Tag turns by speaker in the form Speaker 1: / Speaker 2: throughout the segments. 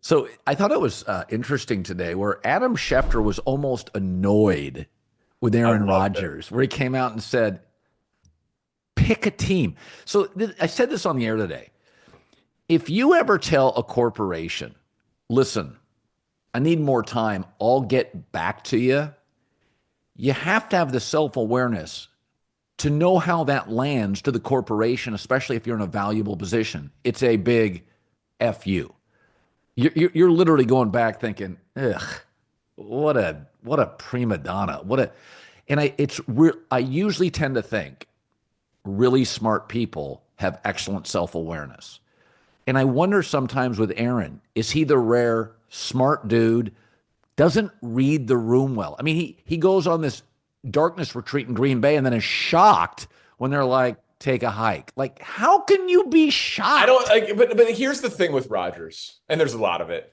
Speaker 1: So I thought it was interesting today where Adam Schefter was almost annoyed with
Speaker 2: I
Speaker 1: Aaron
Speaker 2: loved it.
Speaker 1: Rodgers, where he came out and said, pick a team. So I said this on the air today. If you ever tell a corporation, listen, I need more time, I'll get back to you, you have to have the self awareness to know how that lands to the corporation, especially if you're in a valuable position. It's a big F you. You're literally going back thinking, ugh, what a prima donna. I usually tend to think really smart people have excellent self-awareness. And I wonder sometimes with Aaron, is he the rare smart dude, doesn't read the room well? I mean, he goes on this darkness retreat in Green Bay and then is shocked when they're like, take a hike. Like, how can you be
Speaker 2: I don't
Speaker 1: shocked?
Speaker 2: like, but here's the thing with Rodgers, and there's a lot of it.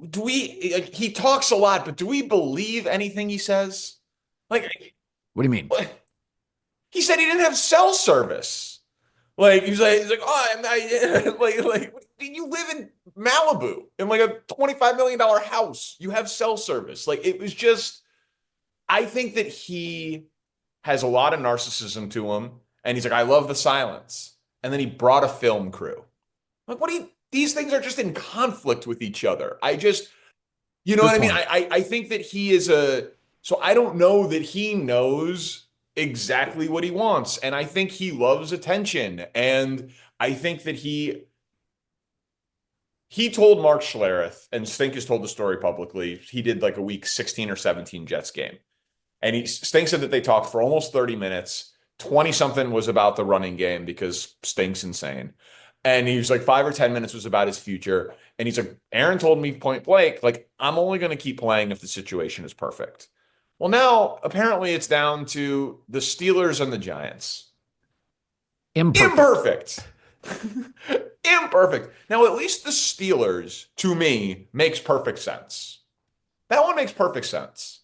Speaker 2: Do we like, he talks a lot, but do we believe anything he says? Like
Speaker 1: What do you mean?
Speaker 2: he said he didn't have cell service. Like he's like, oh, I'm not, like you live in Malibu in like a $25 million house. You have cell service. Like it was just, I think that he has a lot of narcissism to him, and he's like, I love the silence. And then he brought a film crew. Like, what do you? These things are just in conflict with each other. You know what
Speaker 1: Good
Speaker 2: I mean?
Speaker 1: point.
Speaker 2: I think that he is a. So I don't know that he knows exactly what he wants, and I think he loves attention, and I think that he told Mark Schlereth, and Stink has told the story publicly. He did like a week 16 or 17 Jets game. And Stink said that they talked for almost 30 minutes. 20 something was about the running game because Stink's insane. And he was like 5 or 10 minutes was about his future. And he's like, Aaron told me point blank, like, I'm only going to keep playing if the situation is perfect. Well, now apparently it's down to the Steelers and the Giants.
Speaker 1: Imperfect.
Speaker 2: Imperfect. Imperfect. Now, at least the Steelers, to me, makes perfect sense. That one makes perfect sense.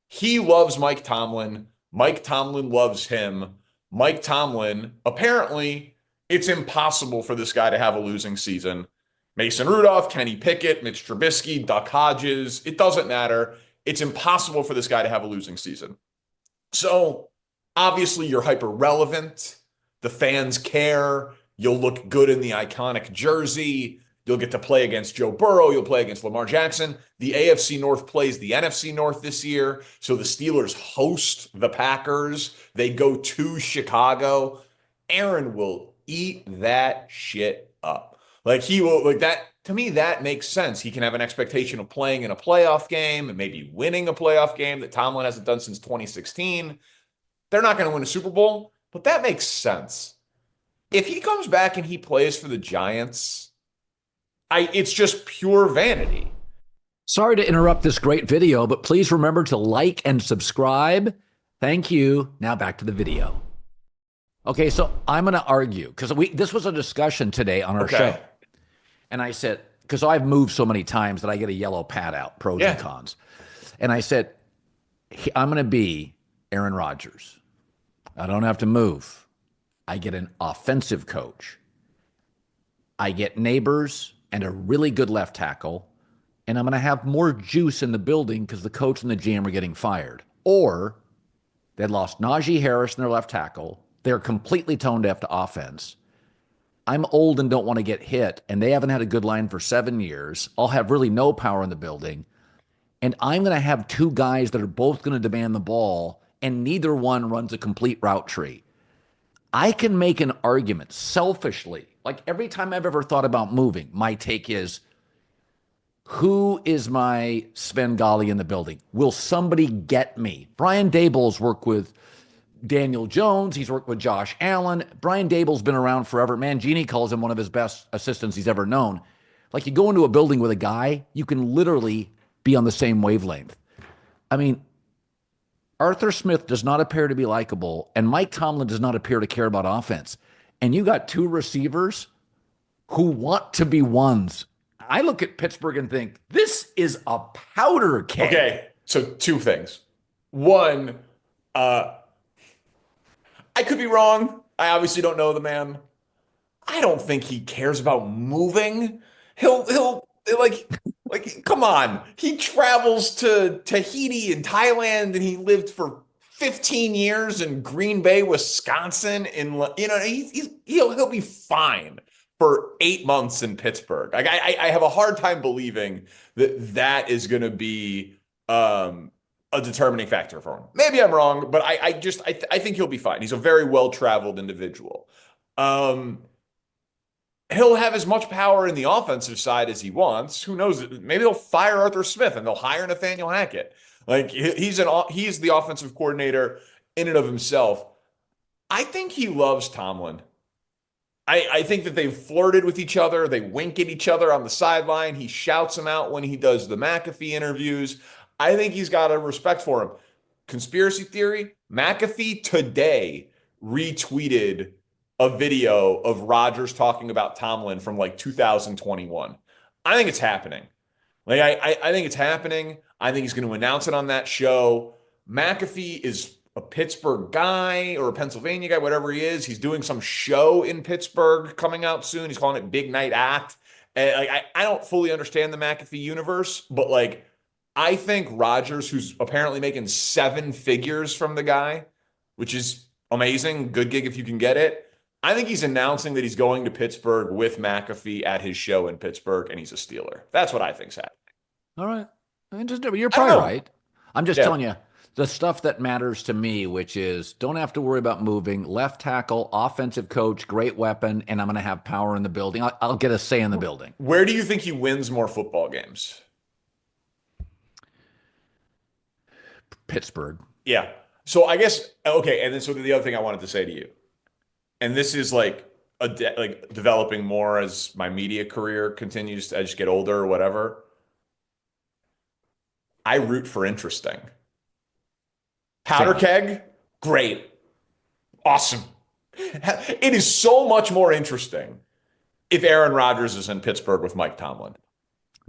Speaker 2: He loves Mike Tomlin. Mike Tomlin loves him. Mike Tomlin, apparently, it's impossible for this guy to have a losing season. Mason Rudolph, Kenny Pickett, Mitch Trubisky, Duck Hodges, it doesn't matter. It's impossible for this guy to have a losing season. So, obviously, you're hyper relevant. The fans care. You'll look good in the iconic jersey. You'll get to play against Joe Burrow. You'll play against Lamar Jackson. The AFC North plays the NFC North this year. So the Steelers host the Packers. They go to Chicago. Aaron will eat that shit up. Like he will, like that, to me, that makes sense. He can have an expectation of playing in a playoff game and maybe winning a playoff game that Tomlin hasn't done since 2016. They're not going to win a Super Bowl, but that makes sense. If he comes back and he plays for the Giants, it's just pure vanity.
Speaker 1: Sorry to interrupt this great video, but please remember to like and subscribe. Thank you. Now back to the video. Okay, so I'm going to argue because this was a discussion today on our show.
Speaker 2: Okay.
Speaker 1: And I said, because I've moved so many times that I get a yellow pad out, pros and
Speaker 2: Yeah.
Speaker 1: cons. And I said, I'm going to be Aaron Rodgers. I don't have to move. I get an offensive coach. I get neighbors and a really good left tackle. And I'm going to have more juice in the building because the coach and the GM are getting fired. Or they lost Najee Harris in their left tackle. They're completely tone deaf to offense. I'm old and don't want to get hit, and they haven't had a good line for 7 years. I'll have really no power in the building. And I'm going to have two guys that are both going to demand the ball, and neither one runs a complete route tree. I can make an argument selfishly. Like every time I've ever thought about moving, my take is, who is my Svengali in the building? Will somebody get me? Brian Daboll's worked with Daniel Jones. He's worked with Josh Allen. Brian Daboll's been around forever. Mangini calls him one of his best assistants he's ever known. Like you go into a building with a guy, you can literally be on the same wavelength. I mean, Arthur Smith does not appear to be likable, and Mike Tomlin does not appear to care about offense. And you got two receivers who want to be ones. I look at Pittsburgh and think, this is a powder keg.
Speaker 2: Okay. So two things. One, I could be wrong. I obviously don't know the man. I don't think he cares about moving. He'll like come on. He travels to Tahiti and Thailand and he lived for 15 years in Green Bay, Wisconsin he'll be fine for 8 months in Pittsburgh. Like I have a hard time believing that that is going to be a determining factor for him. Maybe I'm wrong, but I think he'll be fine. He's a very well-traveled individual. Um, he'll have as much power in the offensive side as he wants. Who knows? Maybe they'll fire Arthur Smith and they'll hire Nathaniel Hackett. Like he's the offensive coordinator in and of himself. I think he loves Tomlin. I think that they've flirted with each other. They wink at each other on the sideline. He shouts him out when he does the McAfee interviews. I think he's got a respect for him. Conspiracy theory, McAfee today retweeted a video of Rodgers talking about Tomlin from like 2021. I think it's happening. Like I think it's happening. I think he's going to announce it on that show. McAfee is a Pittsburgh guy or a Pennsylvania guy, whatever he is. He's doing some show in Pittsburgh coming out soon. He's calling it Big Night Act. And like I don't fully understand the McAfee universe, but like I think Rodgers, who's apparently making 7 figures from the guy, which is amazing, good gig if you can get it. I think he's announcing that he's going to Pittsburgh with McAfee at his show in Pittsburgh, and he's a Steeler. That's what I think's happening.
Speaker 1: All right. Interesting. You're
Speaker 2: I don't
Speaker 1: probably
Speaker 2: know.
Speaker 1: right. I'm just
Speaker 2: Yeah.
Speaker 1: telling you the stuff that matters to me, which is don't have to worry about moving. Left tackle, offensive coach, great weapon, and I'm going to have power in the building. I'll get a say in the building.
Speaker 2: Where do you think he wins more football games?
Speaker 1: Pittsburgh.
Speaker 2: Yeah. So I guess okay, and then so the other thing I wanted to say to you, and this is like like developing more as my media career continues to I just get older or whatever. I root for interesting. Powder
Speaker 1: Same.
Speaker 2: keg, great, awesome. It is so much more interesting if Aaron Rodgers is in Pittsburgh with Mike Tomlin.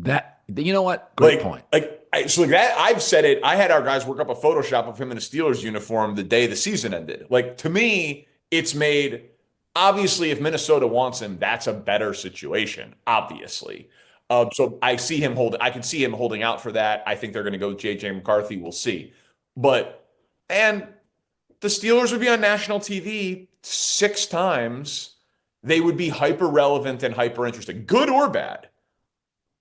Speaker 1: That you know what? Great
Speaker 2: Like,
Speaker 1: point.
Speaker 2: so like that, I've said it. I had our guys work up a Photoshop of him in a Steelers uniform the day the season ended. Like to me, it's made obviously if Minnesota wants him, that's a better situation. Obviously, so I can see him holding out for that. I think they're going to go with JJ McCarthy. We'll see, but and the Steelers would be on national TV 6 times. They would be hyper relevant and hyper interesting, good or bad.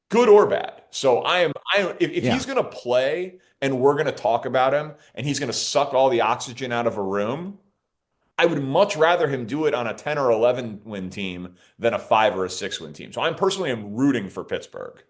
Speaker 2: Good or bad. So if
Speaker 1: Yeah.
Speaker 2: he's going to play and we're going to talk about him and he's going to suck all the oxygen out of a room, I would much rather him do it on a 10 or 11 win team than a 5 or a 6 win team. So I'm personally am rooting for Pittsburgh.